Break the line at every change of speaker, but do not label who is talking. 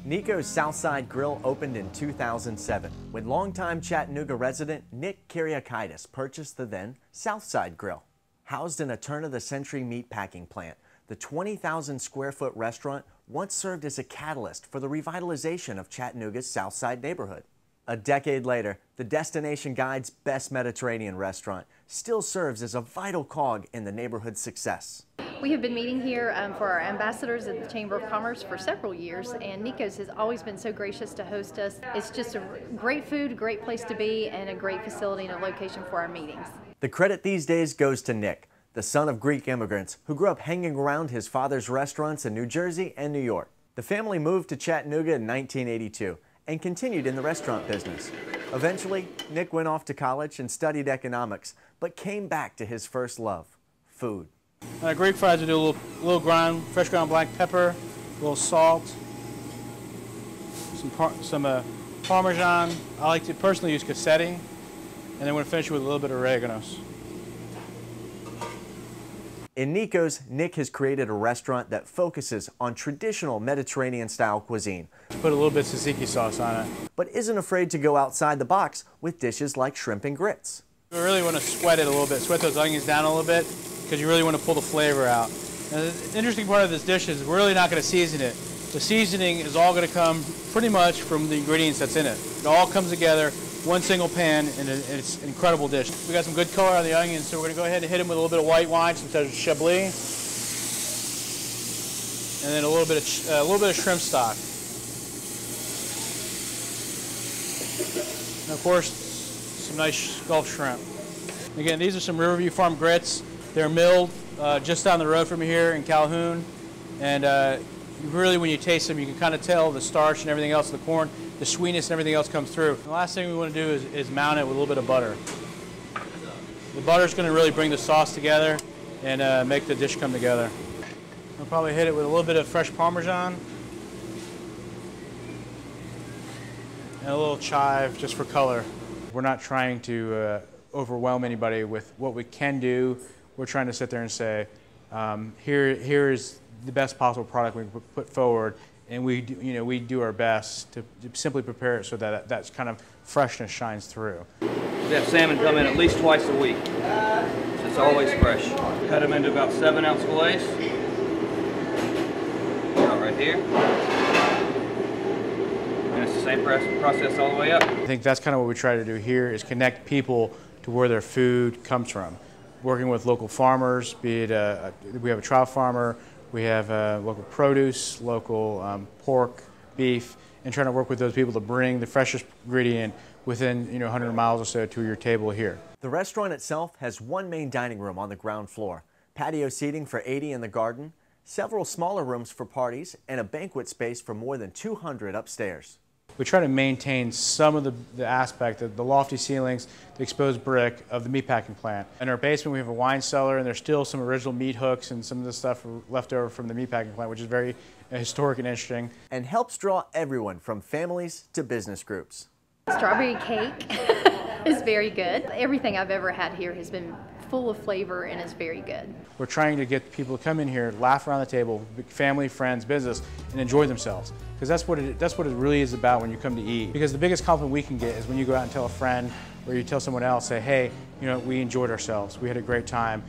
Niko's Southside Grill opened in 2007 when longtime Chattanooga resident Nick purchased the then Southside Grill. Housed in a turn-of-the-century meatpacking plant, the 20,000 square foot restaurant once served as a catalyst for the revitalization of Chattanooga's Southside neighborhood. A decade later, the Destination Guide's Best Mediterranean restaurant still serves as a vital cog in the neighborhood's success.
We have been meeting here for our ambassadors at the Chamber of Commerce for several years, and Niko's has always been so gracious to host us. It's just a great food, great place to be, and a great facility and a location for our meetings.
The credit these days goes to Nick, the son of Greek immigrants who grew up hanging around his father's restaurants in New Jersey and New York. The family moved to Chattanooga in 1982 and continued in the restaurant business. Eventually, Nick went off to college and studied economics, but came back to his first love, food.
Greek fries, we do a little ground, fresh ground black pepper, a little salt, some Parmesan. I like to personally use cassetti, and then we're going to finish with a little bit of oreganos.
In Niko's, Nick has created a restaurant that focuses on traditional Mediterranean-style cuisine.
Put a little bit of tzatziki sauce on it.
But isn't afraid to go outside the box with dishes like shrimp and grits.
We really want to sweat it a little bit, sweat those onions down a little bit, because you really want to pull the flavor out. And the interesting part of this dish is we're really not going to season it. The seasoning is all going to come pretty much from the ingredients that's in it. It all comes together, one single pan, and it's an incredible dish. We got some good color on the onions, so we're going to go ahead and hit them with a little bit of white wine, some Chablis, and then a little bit of shrimp stock. And of course, some nice Gulf shrimp. Again, these are some Riverview Farm grits. They're milled just down the road from here in Calhoun, and really when you taste them, you can kind of tell the starch and everything else, the corn, the sweetness and everything else comes through. The last thing we want to do is mount it with a little bit of butter. The butter's going to really bring the sauce together and make the dish come together. We'll probably hit it with a little bit of fresh Parmesan and a little chive just for color. We're not trying to overwhelm anybody with what we can do. We're trying to sit there and say, here is the best possible product we can put forward, and we do our best to simply prepare it so that that kind of freshness shines through.
We have salmon come in at least twice a week, so it's always fresh. Cut them into about 7-ounce fillets. Right here. And it's the same process all the way up.
I think that's kind of what we try to do here, is connect people to where their food comes from. Working with local farmers, be it we have a trout farmer, we have local produce, local pork, beef, and trying to work with those people to bring the freshest ingredient within 100 miles or so to your table here.
The restaurant itself has one main dining room on the ground floor, patio seating for 80 in the garden, several smaller rooms for parties, and a banquet space for more than 200 upstairs.
We try to maintain some of the aspect of the lofty ceilings, the exposed brick of the meatpacking plant. In our basement, we have a wine cellar, and there's still some original meat hooks and some of the stuff left over from the meatpacking plant, which is very historic and interesting.
And helps draw everyone from families to business groups.
Strawberry cake is very good. Everything I've ever had here has been full of flavor and is very good.
We're trying to get people to come in here, laugh around the table, family, friends, business, and enjoy themselves. Because that's what it really is about when you come to eat. Because the biggest compliment we can get is when you go out and tell a friend, or you tell someone else, say, hey, we enjoyed ourselves, we had a great time.